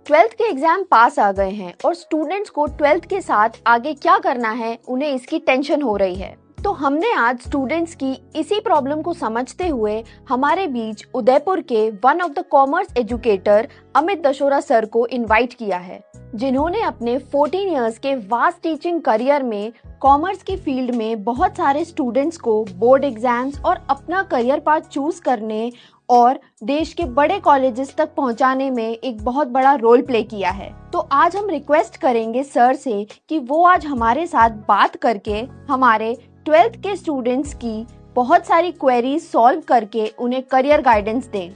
Twelfth के exam पास आ गए हैं और स्टूडेंट्स को ट्वेल्थ के साथ आगे क्या करना है उन्हें इसकी टेंशन हो रही है। तो हमने आज स्टूडेंट्स की इसी प्रॉब्लम को समझते हुए हमारे बीच उदयपुर के one of the commerce educator Amit Dashora sir को इनवाइट किया है, जिन्होंने अपने 14 इयर्स के वास्ट टीचिंग करियर में कॉमर्स की फील्ड में बहुत सारे स्टूडेंट्स को बोर्ड एग्जाम्स और अपना करियर पाथ चूज करने और देश के बड़े कॉलेजेस तक पहुंचाने में एक बहुत बड़ा रोल प्ले किया है। तो आज हम रिक्वेस्ट करेंगे सर से कि वो आज हमारे साथ बात करके हमारे 12th के स्टूडेंट्स की बहुत सारी क्वेरीज सॉल्व करके उन्हें करियर गाइडेंस दें।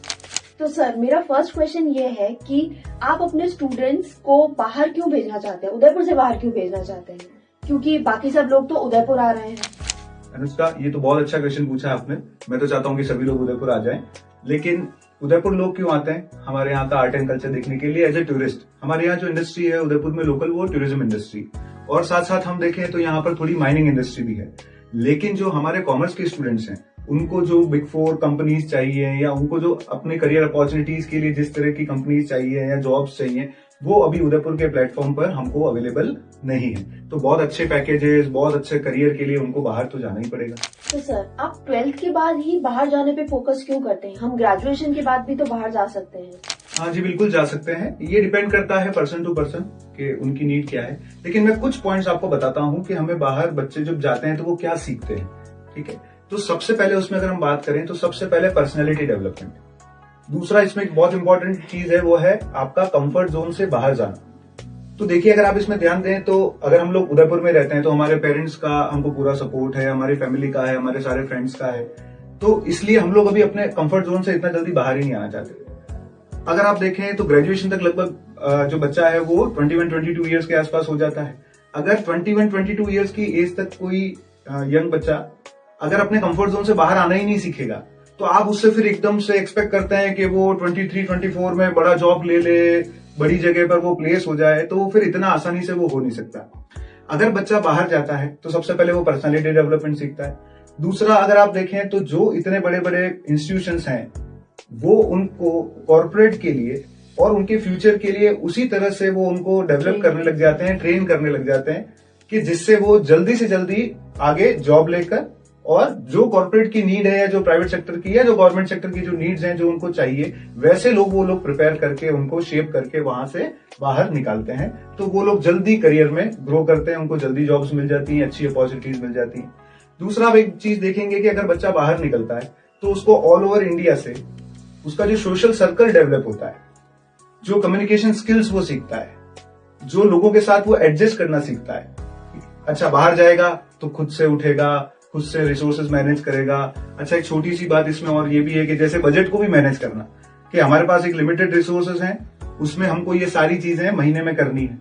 तो सर, मेरा फर्स्ट क्वेश्चन ये है कि आप अपने स्टूडेंट्स को बाहर क्यों भेजना चाहते हैं, उदयपुर से बाहर क्यों भेजना चाहते हैं? क्योंकि बाकी सब लोग तो उदयपुर आ रहे हैं। अनुष्का, ये तो बहुत अच्छा क्वेश्चन पूछा आपने। मैं तो चाहता हूँ कि सभी लोग उदयपुर आ जाएं, लेकिन उदयपुर लोग क्यों आते हैं? हमारे यहाँ का आर्ट एंड कल्चर देखने के लिए एज ए टूरिस्ट। हमारे यहाँ जो इंडस्ट्री है उदयपुर में लोकल, वो टूरिज्म इंडस्ट्री, और साथ साथ हम देखें तो यहाँ पर थोड़ी माइनिंग इंडस्ट्री भी है। लेकिन जो हमारे कॉमर्स के स्टूडेंट्स हैं, उनको जो बिग 4 कंपनीज चाहिए या उनको जो अपने करियर अपॉर्चुनिटीज के लिए जिस तरह की कंपनीज चाहिए या जॉब्स चाहिए, वो अभी उदयपुर के प्लेटफॉर्म पर हमको अवेलेबल नहीं है। तो बहुत अच्छे पैकेजेस, बहुत अच्छे करियर के लिए उनको बाहर तो जाना ही पड़ेगा। तो सर, आप 12th के बाद ही बाहर जाने पे फोकस क्यों करते हैं? हम ग्रेजुएशन के बाद भी तो बाहर जा सकते हैं। हाँ जी, बिल्कुल जा सकते हैं। ये डिपेंड करता है पर्सन टू पर्सन कि उनकी नीड क्या है। लेकिन मैं कुछ पॉइंट्स आपको बताता हूँ कि हमें बाहर बच्चे जब जाते हैं तो वो क्या सीखते हैं। ठीक है, तो सबसे पहले उसमें अगर हम बात करें तो सबसे पहले पर्सनैलिटी डेवलपमेंट। दूसरा इसमें एक बहुत इंपॉर्टेंट चीज है, वो है आपका कंफर्ट जोन से बाहर जाना। तो देखिए, अगर आप इसमें ध्यान दें तो अगर हम लोग उदयपुर में रहते हैं तो हमारे पेरेंट्स का हमको पूरा सपोर्ट है, हमारी फैमिली का है, हमारे सारे फ्रेंड्स का है। तो इसलिए हम लोग अभी अपने कंफर्ट जोन से इतना जल्दी बाहर ही नहीं आना चाहते। अगर आप देखें तो ग्रेजुएशन तक लगभग जो बच्चा है वो 21-22 ईयर्स के आसपास हो जाता है। अगर 21-22 ईयर्स की एज तक कोई यंग बच्चा अगर अपने कंफर्ट जोन से बाहर आना ही नहीं सीखेगा, तो आप उससे फिर एकदम से एक्सपेक्ट करते हैं कि वो 23-24 में बड़ा जॉब ले ले, बड़ी जगह पर वो प्लेस हो जाए, तो फिर इतना आसानी से वो हो नहीं सकता। अगर बच्चा बाहर जाता है तो सबसे पहले वो पर्सनालिटी डेवलपमेंट सीखता है। दूसरा, अगर आप देखें तो जो इतने बड़े बड़े इंस्टीट्यूशंस हैं, वो उनको कॉर्पोरेट के लिए और उनके फ्यूचर के लिए उसी तरह से वो उनको डेवलप करने लग जाते हैं, ट्रेन करने लग जाते हैं, कि जिससे वो जल्दी से जल्दी आगे जॉब लेकर, और जो कॉर्पोरेट की नीड है या जो प्राइवेट सेक्टर की या जो गवर्नमेंट सेक्टर की जो नीड्स हैं, जो उनको चाहिए, वैसे वो लोग प्रिपेयर करके उनको शेप करके वहां से बाहर निकालते हैं। तो वो लोग जल्दी करियर में ग्रो करते हैं, उनको जल्दी जॉब्स मिल जाती हैं, अच्छी अपॉर्चुनिटीज मिल जाती हैं। दूसरा, आप एक चीज देखेंगे कि अगर बच्चा बाहर निकलता है तो उसको ऑल ओवर इंडिया से उसका जो सोशल सर्कल डेवलप होता है, जो कम्युनिकेशन स्किल्स वो सीखता है, जो लोगों के साथ वो एडजस्ट करना सीखता है। अच्छा, बाहर जाएगा तो खुद से उठेगा, खुद से रिसोर्सेज मैनेज करेगा। अच्छा, एक छोटी सी बात इसमें और ये भी है कि जैसे बजट को भी मैनेज करना, कि हमारे पास एक लिमिटेड रिसोर्सेज हैं, उसमें हमको ये सारी चीजें महीने में करनी है।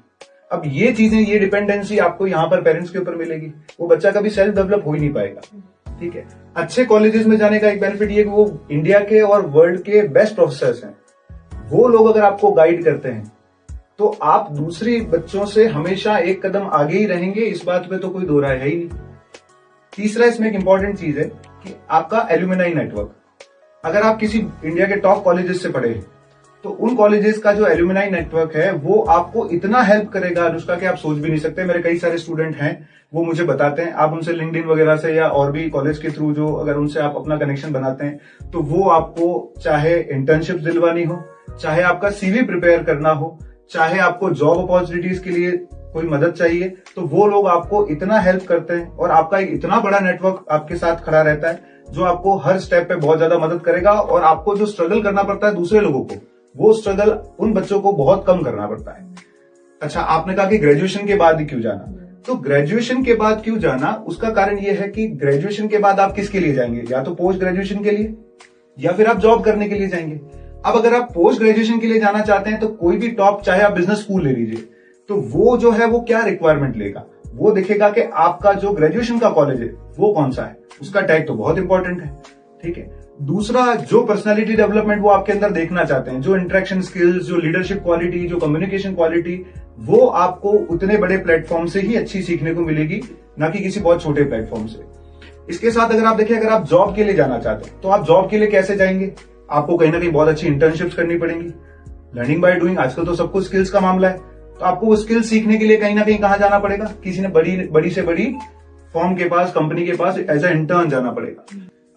अब ये चीजें, ये डिपेंडेंसी आपको यहाँ पर पेरेंट्स के ऊपर मिलेगी। वो बच्चा कभी सेल्फ डेवलप हो ही नहीं पाएगा। ठीक है, अच्छे कॉलेजेस में जाने का एक बेनिफिट ये कि वो इंडिया के और वर्ल्ड के बेस्ट प्रोफेसर्स हैं। वो लोग अगर आपको गाइड करते हैं तो आप दूसरे बच्चों से हमेशा एक कदम आगे ही रहेंगे, इस बात पे तो कोई दो राय है ही नहीं। तीसरा, इसमें एक इंपॉर्टेंट चीज है कि आपका एल्यूमिनाई नेटवर्क। अगर आप किसी इंडिया के टॉप कॉलेजेस से पढ़े हैं तो उन कॉलेजेस का जो एल्यूमिनाई नेटवर्क है वो आपको इतना हेल्प करेगा अनुष्का कि आप सोच भी नहीं सकते। मेरे कई सारे स्टूडेंट हैं, वो मुझे बताते हैं, आप उनसे लिंक्डइन वगैरह से या और भी कॉलेज के थ्रू जो अगर उनसे आप अपना कनेक्शन बनाते हैं तो वो आपको चाहे इंटर्नशिप दिलवानी हो, चाहे आपका सीवी प्रिपेयर करना हो, चाहे आपको जॉब अपॉर्चुनिटीज के लिए कोई मदद चाहिए, तो वो लोग आपको इतना हेल्प करते हैं और आपका एक इतना बड़ा नेटवर्क आपके साथ खड़ा रहता है जो आपको हर स्टेप पे बहुत ज्यादा मदद करेगा। और आपको जो स्ट्रगल करना पड़ता है दूसरे लोगों को, वो स्ट्रगल उन बच्चों को बहुत कम करना पड़ता है। अच्छा, आपने कहा कि ग्रेजुएशन के बाद ही क्यों जाना, तो ग्रेजुएशन के बाद क्यों जाना, उसका कारण यह है कि ग्रेजुएशन के बाद आप किसके लिए जाएंगे? या तो पोस्ट ग्रेजुएशन के लिए या फिर आप जॉब करने के लिए जाएंगे। अब अगर आप पोस्ट ग्रेजुएशन के लिए जाना चाहते हैं तो कोई भी टॉप, चाहे आप बिजनेस स्कूल ले लीजिए, तो वो जो है वो क्या रिक्वायरमेंट लेगा, वो देखेगा कि आपका जो ग्रेजुएशन का कॉलेज है वो कौन सा है, उसका टैग तो बहुत इंपॉर्टेंट है। ठीक है, दूसरा, जो पर्सनालिटी डेवलपमेंट वो आपके अंदर देखना चाहते हैं, जो इंटरेक्शन स्किल्स, जो लीडरशिप क्वालिटी, जो कम्युनिकेशन क्वालिटी, वो आपको उतने बड़े प्लेटफॉर्म से ही अच्छी सीखने को मिलेगी, ना कि किसी बहुत छोटे प्लेटफॉर्म से। इसके साथ अगर आप देखें, अगर आप जॉब के लिए जाना चाहते हैं तो आप जॉब के लिए कैसे जाएंगे? आपको कहीं ना कहीं बहुत अच्छी इंटर्नशिप्स करनी पड़ेंगी। लर्निंग बाय डूइंग, आजकल तो सब कुछ स्किल्स का मामला है। तो आपको वो स्किल सीखने के लिए कहीं ना कहीं कहाँ जाना पड़ेगा, किसी ने बड़ी से बड़ी फॉर्म के पास, कंपनी के पास एज ए इंटर्न जाना पड़ेगा।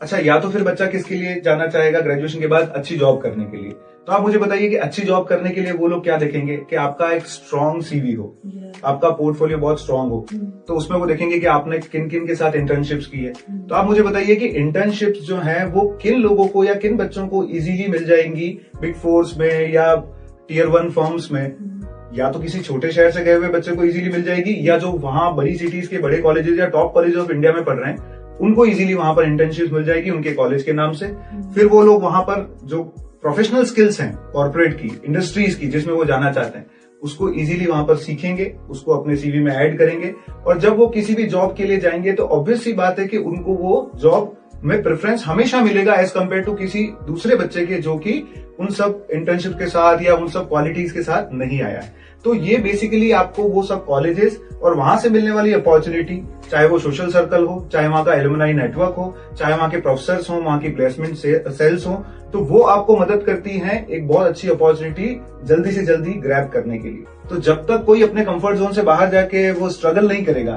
अच्छा, या तो फिर बच्चा किसके लिए जाना चाहेगा ग्रेजुएशन के बाद, अच्छी जॉब करने के लिए। तो आप मुझे बताइए कि अच्छी जॉब करने के लिए वो लोग क्या देखेंगे कि आपका एक स्ट्रांग सीवी हो, आपका पोर्टफोलियो बहुत स्ट्रांग हो। तो उसमें वो देखेंगे कि आपने किन किन के साथ इंटर्नशिप्स की है। तो आप मुझे बताइए कि इंटर्नशिप्स जो है वो किन लोगों को या किन बच्चों को इजीली मिल जाएंगी बिग फोर्स में या टियर 1 फर्म्स में। या तो किसी छोटे शहर से गए हुए बच्चे को इजीली मिल जाएगी, या जो वहां बड़ी सिटीज के बड़े कॉलेजेस या टॉप कॉलेज ऑफ इंडिया में पढ़ रहे हैं उनको इजीली वहां पर इंटर्नशिप मिल जाएगी उनके कॉलेज के नाम से। फिर वो लोग वहां पर जो प्रोफेशनल स्किल्स हैं कॉर्पोरेट की, इंडस्ट्रीज की, जिसमें वो जाना चाहते हैं, उसको इजीली वहां पर सीखेंगे, उसको अपने सीवी में ऐड करेंगे। और जब वो किसी भी जॉब के लिए जाएंगे तो ऑब्वियस सी बात है कि उनको वो जॉब में प्रेफरेंस हमेशा मिलेगा एज कम्पेयर टू किसी दूसरे बच्चे के जो कि उन सब इंटर्नशिप के साथ या उन सब क्वालिटीज के साथ नहीं आया है। तो ये बेसिकली आपको वो सब कॉलेजेस और वहां से मिलने वाली अपॉर्चुनिटी, चाहे वो सोशल सर्कल हो, चाहे वहां का एलुमनाई नेटवर्क हो, चाहे वहां के प्रोफेसर्स हो, वहां की प्लेसमेंट सेल्स हो, तो वो आपको मदद करती हैं एक बहुत अच्छी अपॉर्चुनिटी जल्दी से जल्दी ग्रैब करने के लिए। तो जब तक कोई अपने कंफर्ट जोन से बाहर जाके वो स्ट्रगल नहीं करेगा,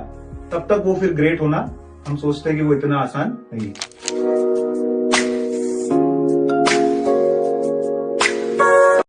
तब तक वो फिर ग्रेट होना हम सोचते हैं कि वो इतना आसान नहीं है।